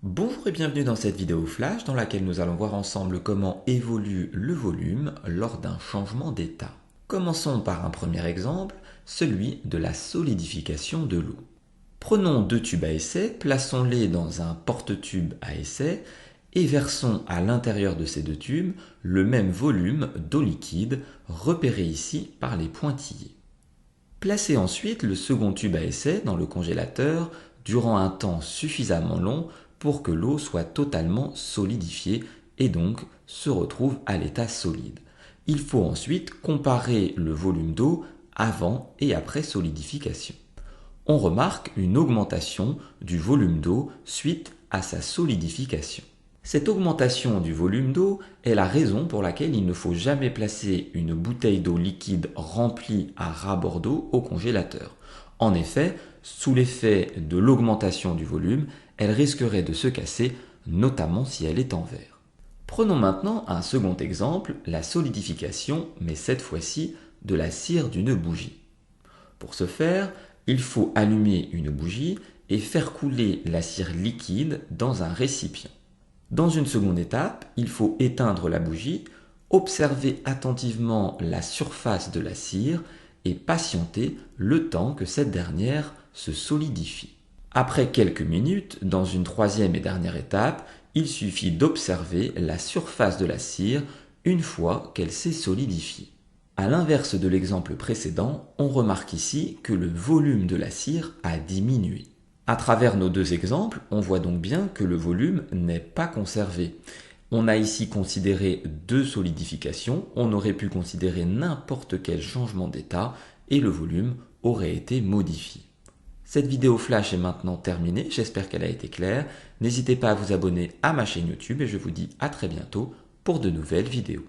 Bonjour et bienvenue dans cette vidéo flash dans laquelle nous allons voir ensemble comment évolue le volume lors d'un changement d'état. Commençons par un premier exemple, celui de la solidification de l'eau. Prenons deux tubes à essai, plaçons-les dans un porte-tube à essai et versons à l'intérieur de ces deux tubes le même volume d'eau liquide repéré ici par les pointillés. Placez ensuite le second tube à essai dans le congélateur durant un temps suffisamment long pour que l'eau soit totalement solidifiée et donc se retrouve à l'état solide. Il faut ensuite comparer le volume d'eau avant et après solidification. On remarque une augmentation du volume d'eau suite à sa solidification. Cette augmentation du volume d'eau est la raison pour laquelle il ne faut jamais placer une bouteille d'eau liquide remplie à ras bord d'eau au congélateur. En effet, sous l'effet de l'augmentation du volume, elle risquerait de se casser, notamment si elle est en verre. Prenons maintenant un second exemple, la solidification, mais cette fois-ci de la cire d'une bougie. Pour ce faire, il faut allumer une bougie et faire couler la cire liquide dans un récipient. Dans une seconde étape, il faut éteindre la bougie, observer attentivement la surface de la cire et patienter le temps que cette dernière se solidifie. Après quelques minutes, dans une troisième et dernière étape, il suffit d'observer la surface de la cire une fois qu'elle s'est solidifiée. À l'inverse de l'exemple précédent, on remarque ici que le volume de la cire a diminué. À travers nos deux exemples, on voit donc bien que le volume n'est pas conservé. On a ici considéré deux solidifications, on aurait pu considérer n'importe quel changement d'état et le volume aurait été modifié. Cette vidéo flash est maintenant terminée, j'espère qu'elle a été claire. N'hésitez pas à vous abonner à ma chaîne YouTube et je vous dis à très bientôt pour de nouvelles vidéos.